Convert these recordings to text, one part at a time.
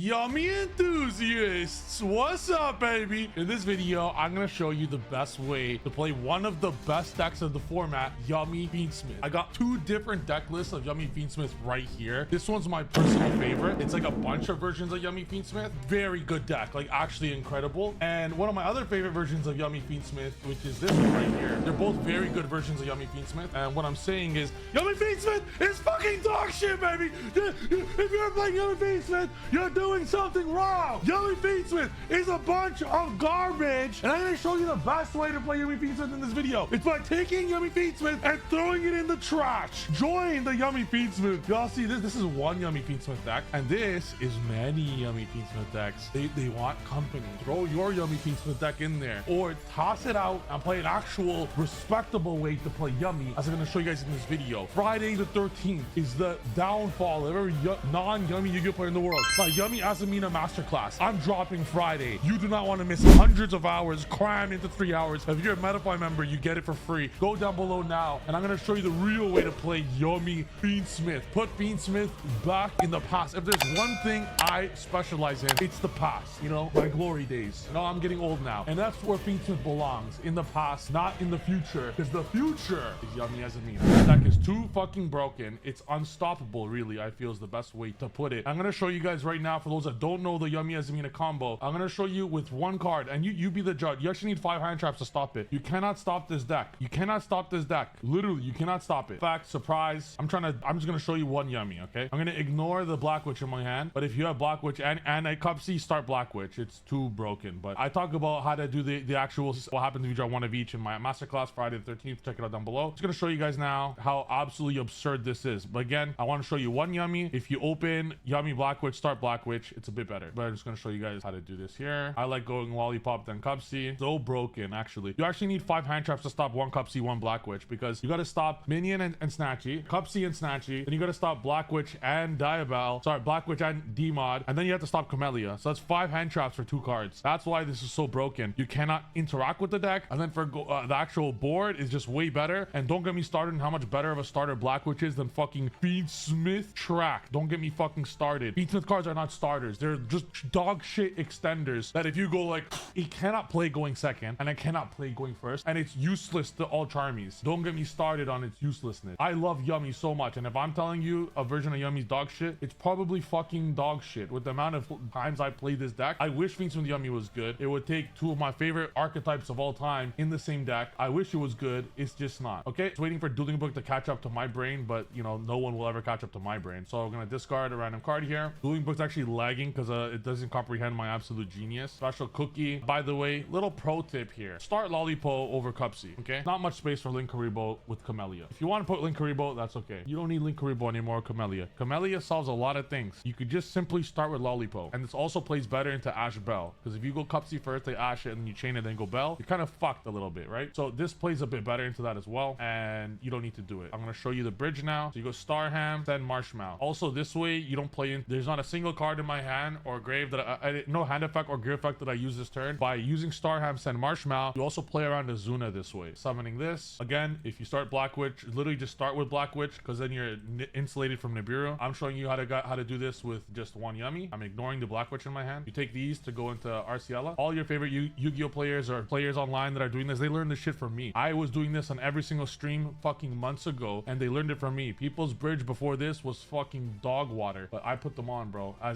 Yummy enthusiasts, what's up, baby? In this video, I'm gonna show you the best way to play one of the best decks of the format, Yummy FIENDSMITH. I got two different deck lists of Yummy FIENDSMITH right here. This one's my personal favorite. It's like a bunch of versions of Yummy FIENDSMITH. Very good deck, like actually incredible. And one of my other favorite versions of Yummy FIENDSMITH, which is this one right here. They're both very good versions of Yummy FIENDSMITH. And what I'm saying is, Yummy FIENDSMITH is fucking dog shit, baby. If you're playing Yummy FIENDSMITH, you're doing something wrong. Yummy FIENDSMITH is a bunch of garbage, and I'm gonna show you the best way to play Yummy FIENDSMITH in this video. It's by taking Yummy FIENDSMITH and throwing it in the trash. Join the Yummy FIENDSMITH. Y'all see this? This is one Yummy FIENDSMITH deck, and this is many Yummy FIENDSMITH decks. They want company. Throw your Yummy FIENDSMITH deck in there, or toss it out and play an actual respectable way to play Yummy, as I'm gonna show you guys in this video. Friday the 13th is the downfall of every non-Yummy Yu-Gi-Oh player in the world. My Yummy Azamina Masterclass. I'm dropping Friday. You do not want to miss hundreds of hours crammed into 3 hours. If you're a metafy member, you get it for free. Go down below now, and I'm gonna show you the real way to play Yummy FIENDSMITH. Put FIENDSMITH back in the past. If there's one thing I specialize in, it's the past. You know, my glory days. You know, I'm getting old now, and that's where FIENDSMITH belongs, in the past, not in the future, because the future is Yummy Azamina. This deck is too fucking broken. It's unstoppable, really, I feel is the best way to put it. I'm gonna show you guys right now, for those that don't know the Yummy Azamina combo, I'm gonna show you with one card, and you be the judge. You actually need 5 hand traps to stop it. You cannot stop this deck. You cannot stop this deck. Literally, you cannot stop it. Fact, surprise, I'm just gonna show you one Yummy, okay? I'm gonna ignore the Black Witch in my hand, but if you have Black Witch and a Cup C, start Black Witch. It's too broken, but I talk about how to do the actual, what happens if you draw one of each in my Masterclass Friday the 13th. Check it out down below. I'm just gonna show you guys now how absolutely absurd this is. But again, I want to show you one Yummy. If you open Yummy Black Witch, start Black Witch, it's a bit better. But I'm just gonna show you guys how to do this here. I like going Lollipop then Cup C. So broken, actually. You actually need 5 hand traps to stop one Cup C, one Black Witch, because you got to stop Minion and Snatchy, Cup C and Snatchy, then you got to stop Black Witch and Diabell, sorry, Black Witch and D-Mod, and then you have to stop Camellia. So that's 5 hand traps for 2 cards. That's why this is so broken. You cannot interact with the deck, and then for the actual board is just way better. And don't get me started on how much better of a starter Black Witch is than fucking FIENDSMITH track. Don't get me fucking started. FIENDSMITH cards are not starters. They're just dog shit extenders that if you go like, it cannot play going second, and it cannot play going first, and it's useless to all charmies. Don't get me started on its uselessness. I love Yummy so much, and if I'm telling you a version of Yummy's dog shit, it's probably fucking dog shit. With the amount of times I played this deck, I wish FIENDSMITH Yummy was good. It would take 2 of my favorite archetypes of all time in the same deck. I wish it was good. It's just not. Okay, it's waiting for Dueling Book to catch up to my brain, but you know, no one will ever catch up to my brain. So I'm gonna discard a random card here. Dueling Book's actually lagging because it doesn't comprehend my absolute genius. Special cookie. By the way, little pro tip here: start Lollipop over Cup C. Okay, not much space for Linkuriboh with Camellia. If you want to put Linkuriboh, that's okay. You don't need Linkuriboh anymore. Camellia solves a lot of things. You could just simply start with Lollipop, and this also plays better into Ash Bell, because if you go Cup C first, they Ash it, and then you chain it, then go Bell, you're kind of fucked a little bit, right? So this plays a bit better into that as well, and you don't need to do it. I'm gonna show you the bridge now. So you go Starham, then Marshmallow. Also, this way you don't play in. There's not a single card in my hand or grave that no hand effect or grave effect that I use this turn. By using Starham, send Marshmallow, you also play around Azuna this way. Summoning this again. If you start Black Witch, literally just start with Black Witch, because then you're insulated from Nibiru. I'm showing you how to do this with just one Yummy. I'm ignoring the Black Witch in my hand. You take these to go into Arciela. All your favorite Yu-Gi-Oh players or players online that are doing this, they learned this shit from me. I was doing this on every single stream fucking months ago, and they learned it from me. People's bridge before this was fucking dog water, but I put them on, bro. I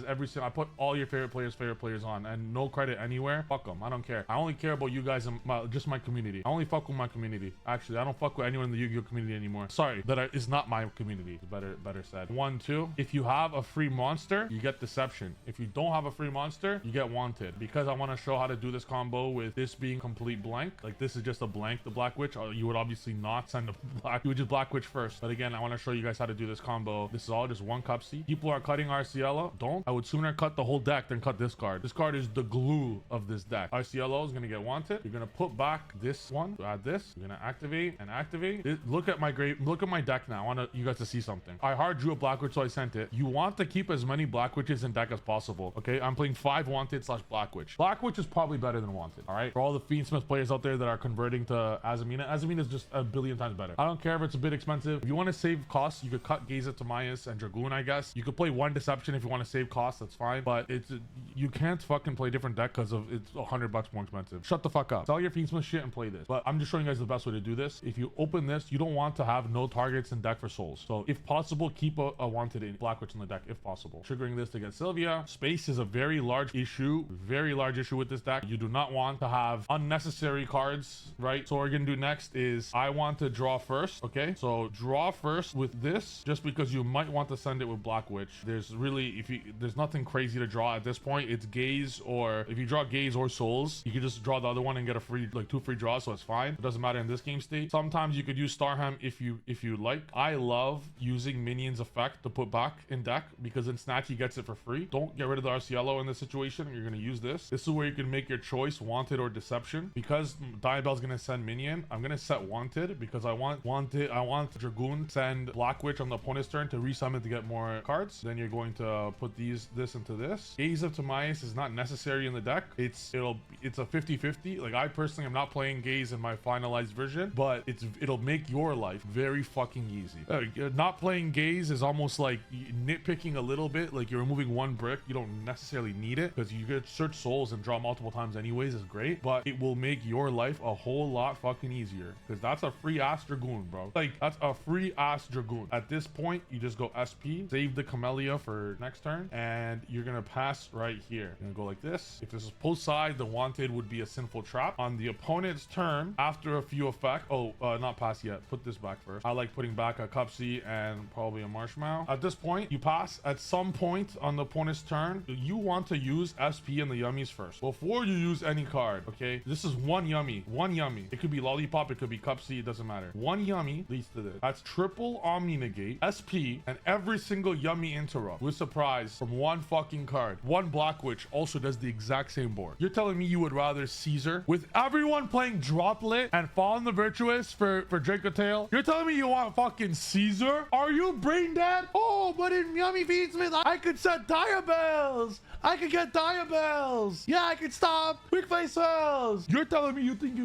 put all your favorite players on, and no credit anywhere. Fuck them. I don't care. I only care about you guys and just my community. I only fuck with my community. Actually, I don't fuck with anyone in the Yu-Gi-Oh community anymore. Sorry, is not my community. Better said. 1, 2. If you have a free monster, you get Deception. If you don't have a free monster, you get Wanted. Because I want to show how to do this combo with this being complete blank. Like, this is just a blank, the Black Witch. You would obviously not send a black. You would just Black Witch first. But again, I want to show you guys how to do this combo. This is all just one Cup C. People are cutting Arciela. Don't. I would sooner cut the whole deck than cut this card. This card is the glue of this deck. Arciela is going to get Wanted. You're going to put back this one to add this. You're going to activate and activate. Look at my deck now. I want you guys to see something. I hard drew a Black Witch, so I sent it. You want to keep as many Black Witches in deck as possible. Okay, I'm playing 5 Wanted / Black Witch. Black Witch is probably better than Wanted. All right, for all the FIENDSMITH players out there that are converting to Azamina, Azamina is just a billion times better. I don't care if it's a bit expensive. If you want to save costs, you could cut Gaze to Mayas and Dragoon, I guess. You could play 1 Deception if you want to save costs. cost, that's fine, but it's you can't fucking play different deck because of it's $100 more expensive. Shut the fuck up. Sell your Fiendsmith shit and play this. But I'm just showing you guys the best way to do this. If you open this, you don't want to have no targets in deck for souls. So if possible, keep a wanted in Black Witch in the deck if possible. Triggering this to get Sylvia. Space is a very large issue with this deck. You do not want to have unnecessary cards, right? So what we're gonna do next is I want to draw first. Okay, so draw first with this, just because you might want to send it with Black Witch. There's really, there's nothing crazy to draw at this point. It's Gaze, or if you draw Gaze or Souls, you can just draw the other one and get a free, like 2 free draws, so it's fine. It doesn't matter in this game state. Sometimes you could use Starham if you like. I love using Minions effect to put back in deck because in Snatch he gets it for free. Don't get rid of the Arciello in this situation. You're gonna use this. This is where you can make your choice, Wanted or Deception. Because Diabell's gonna send Minion, I'm gonna set Wanted because I want Dragoon send Black Witch on the opponent's turn to resummon to get more cards. Then you're going to put this into this. Gaze of Timaeus is not necessary in the deck. It's a 50-50. Like, I personally am not playing Gaze in my finalized version, but it'll make your life very fucking easy. Not playing Gaze is almost like nitpicking a little bit. Like, you're removing 1 brick. You don't necessarily need it because you could search souls and draw multiple times anyways. Is great, but it will make your life a whole lot fucking easier because that's a free ass Dragoon, bro. Like, that's a free ass Dragoon. At this point, you just go SP, save the Camellia for next turn, and you're gonna pass right here. You're gonna go like this. If this is post side, the Wanted would be a Sinful Trap. On the opponent's turn, after a few effect, not pass yet. Put this back first. I like putting back a Cupsy and probably a Marshmallow. At this point, you pass. At some point on the opponent's turn, you want to use SP and the Yummies first before you use any card. Okay, this is one Yummy. It could be Lollipop, it could be Cupsy, it doesn't matter. One Yummy leads to this. That's triple Omni Negate, SP, and every single Yummy interrupt with surprise from 1 fucking card. 1 Black Witch also does the exact same board. You're telling me you would rather Caesar with everyone playing Droplet and Fall on the Virtuous for Draco Tail? You're telling me you want fucking Caesar? Are you brain dead? Oh, but in Yummy Fiendsmith, I could set Diabells. I could get Diabells. Yeah, I could stop Quick Face Spells. You're telling me you think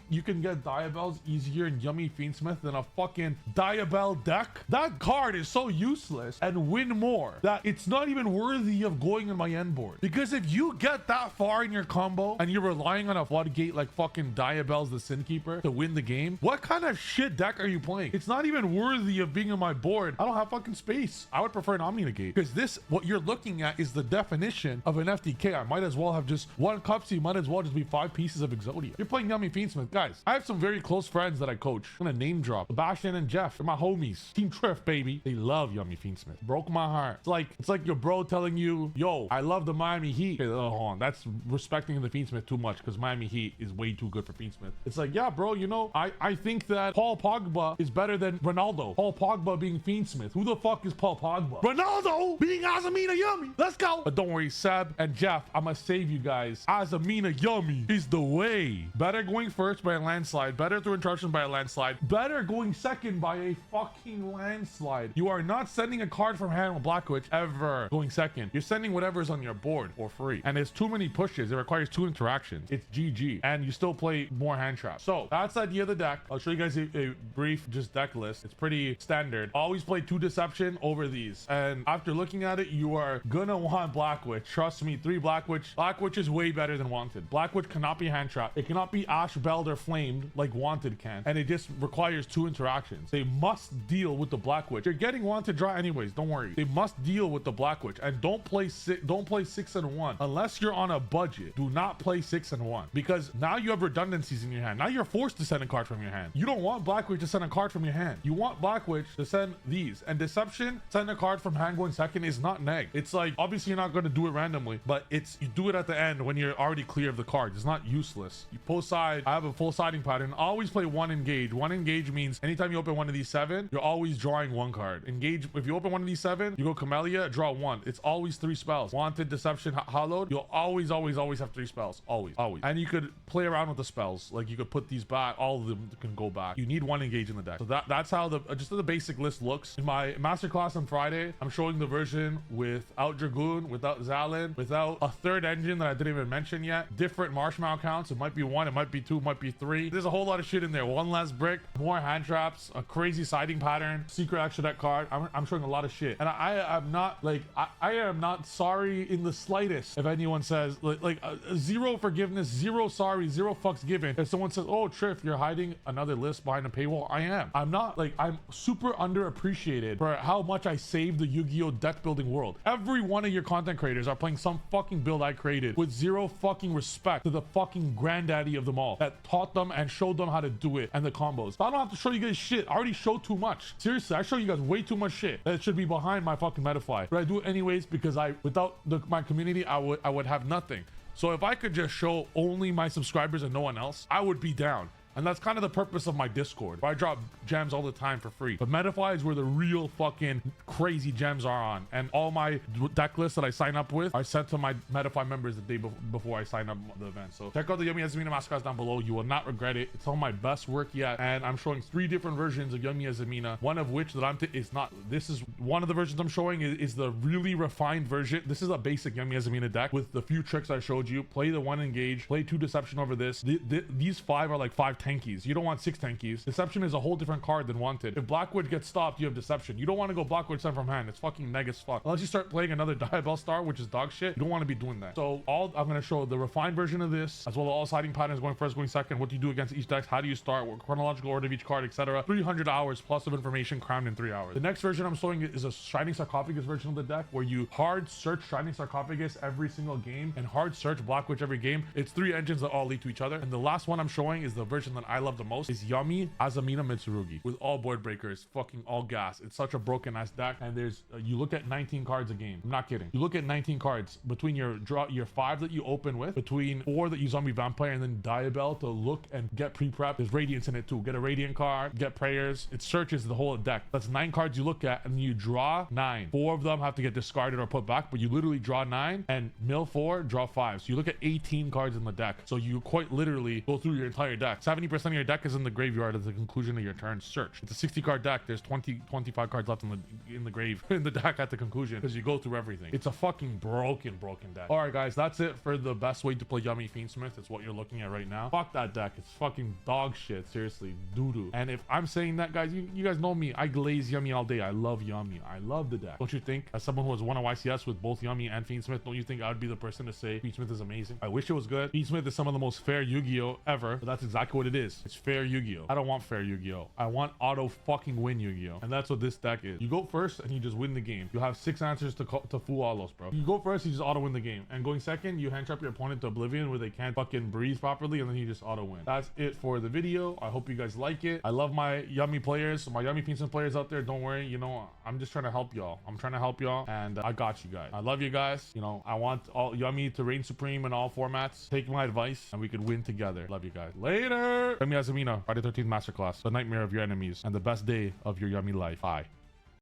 you can get Diabells easier in Yummy Fiendsmith than a fucking Diabell deck? That card is so useless and win more that it's not even worthy of going in my end board. Because if you get that far in your combo and you're relying on a floodgate like fucking Diabell's the Sin Keeper to win the game, what kind of shit deck are you playing? It's not even worthy of being on my board. I don't have fucking space. I would prefer an Omni Negate because this, what you're looking at, is the definition of an FTK. I might as well have just 1 Cupsy, might as well just be 5 pieces of Exodia. You're playing Yummy Fiendsmith. Guys, I have some very close friends that I coach. I'm gonna name drop Sebastian and Jeff. They're my homies. Team Trif, baby. They love Yummy Fiendsmith. Broke my heart. It's like your bro telling you, yo, I love the Miami Heat. Okay, hold on. That's respecting the Fiendsmith too much because Miami Heat is way too good for Fiendsmith. It's like, yeah, bro, you know, I think that Paul Pogba is better than Ronaldo. Paul Pogba being Fiendsmith. Who the fuck is Paul Pogba? Ronaldo being Azamina Yummy. Let's go. But don't worry, Seb and Jeff, I'm gonna save you guys. Azamina Yummy is the way. Better going first by a landslide. Better through interruption by a landslide. Better going second by a fucking landslide. You are not sending a card from hand with Black Witch ever going second. You're sending whatever's on your board for free. And it's too many pushes. It requires 2 interactions. It's GG. And you still play more hand traps. So that's the idea of the deck. I'll show you guys a brief just deck list. It's pretty standard. Always play 2 Deception over these. And after looking at it, you are gonna want Black Witch. Trust me, 3 Black Witch. Black Witch is way better than Wanted. Black Witch cannot be hand trapped. It cannot be Ash Belled or Flamed like Wanted can. And it just requires 2 interactions. They must deal with the Black Witch. You're getting Wanted draw anyways, don't worry. They must deal with the Black Witch. And don't play 6 and 1 unless you're on a budget. Do not play 6 and 1 because now you have redundancies in your hand. Now you're forced to send a card from your hand. You don't want Black Witch to send a card from your hand. You want Black Witch to send these. And Deception, send a card from hand going second is not neg. It's like, obviously you're not going to do it randomly, but you do it at the end when you're already clear of the cards. It's not useless. You post side. I have a full siding pattern. Always play 1 engage. 1 engage means anytime you open one of these 7, you're always drawing 1 card. Engage, if you open one of these 7, you go Camellia, draw 1. It's always 3 spells. Wanted, Deception, Hollowed, you'll always have 3 spells. Always. And you could play around with the spells. Like you could put these back. All of them can go back. You need 1 engage in the deck. So that's how the basic list looks. In my masterclass on Friday, I'm showing the version without Dragoon, without Zalin, without a 3rd engine that I didn't even mention yet. Different Marshmallow counts. It might be 1, it might be 2, it might be 3. There's a whole lot of shit in there. 1 less brick, more hand traps, a crazy siding pattern, secret extra deck card. I'm showing a lot of shit. And I'm not Like, I am not sorry in the slightest if anyone says zero forgiveness, zero sorry, zero fucks given. If someone says, oh, Trif, you're hiding another list behind a paywall, I am. I'm not. Like, I'm super underappreciated for how much I saved the Yu-Gi-Oh deck building world. Every one of your content creators are playing some fucking build I created with zero fucking respect to the fucking granddaddy of them all that taught them and showed them how to do it and the combos. So I don't have to show you guys shit. I already showed too much. Seriously, I show you guys way too much shit that should be behind my fucking metafy. But I do it anyways because without my community, I would have nothing. So if I could just show only my subscribers and no one else, I would be down. And that's kind of the purpose of my Discord, where I drop gems all the time for free. But metafy is where the real fucking crazy gems are on. And all my deck lists that I sign up with are sent to my metafy members the day before I sign up the event. So check out the Yummy Azamina Masterclass down below. You will not regret it. It's all my best work yet. And I'm showing 3 different versions of Yummy Azamina. One of which that is not. This is one of the versions I'm showing is the really refined version. This is a basic Yummy Azamina deck with the few tricks I showed you. Play the 1 engage, play 2 deception over this. These 5 are like 5 tankies. You don't want 6 tankies. Deception is a whole different card than wanted. If Blackwood gets stopped, you have deception. You don't want to go Blackwood sent from hand. It's fucking neg as fuck. Unless you start playing another Diabell Star, which is dog shit, you don't want to be doing that. So I'm going to show the refined version of this, as well as all siding patterns, going first, going second, what do you do against each deck, how do you start, what chronological order of each card, etc. 300 hours plus of information crammed in 3 hours. The next version I'm showing is a Shining Sarcophagus version of the deck, where you hard search Shining Sarcophagus every single game and hard search Blackwood every game. It's 3 engines that all lead to each other. And the last one I'm showing is the version that I love the most, is Yummy Azamina Mitsurugi with all board breakers, fucking all gas. It's such a broken ass deck, and there's you look at 19 cards a game. I'm not kidding. You look at 19 cards between your 5 that you open with, between 4 that you zombie vampire, and then Diabell to look and get pre-prep. There's Radiance in it too. Get a Radiant card, get prayers. It searches the whole deck. That's 9 cards you look at, and you draw 9. 4 of them have to get discarded or put back, but you literally draw 9 and mill 4, draw 5. So you look at 18 cards in the deck. So you quite literally go through your entire deck. 70% of your deck is in the graveyard at the conclusion of your turn search. It's a 60 card deck. There's 25 cards left in the grave in the deck at the conclusion, because you go through everything. It's a fucking broken deck. All right, guys, that's it for the best way to play Yummy Fiendsmith. It's what you're looking at right now. Fuck that deck. It's fucking dog shit. Seriously, doo-doo. And if I'm saying that, guys, you guys know me. I glaze Yummy all day. I love Yummy. I love the deck. Don't you think, as someone who has won a YCS with both Yummy and Fiendsmith, don't you think I would be the person to say Fiendsmith is amazing? I wish it was good. Fiendsmith is some of the most fair Yu-Gi-Oh ever, but that's exactly what it is. It's fair Yu-Gi-Oh. I don't want fair Yu-Gi-Oh. I want auto fucking win Yu-Gi-Oh. And that's what this deck is. You go first and you just win the game. You have 6 answers to full autos, bro. You go first, you just auto win the game. And going second, you hand trap your opponent to oblivion where they can't fucking breathe properly, and then you just auto win. That's it for the video. I hope you guys like it. I love my Yummy players, my Yummy Fiendsmith players out there. Don't worry, you know, I'm just trying to help y'all. I'm trying to help y'all, and I got you guys. I love you guys. You know, I want all Yummy to reign supreme in all formats. Take my advice and we could win together. Love you guys. Later. Yummy Azamina, Friday 13th Masterclass, the nightmare of your enemies and the best day of your Yummy life. Bye.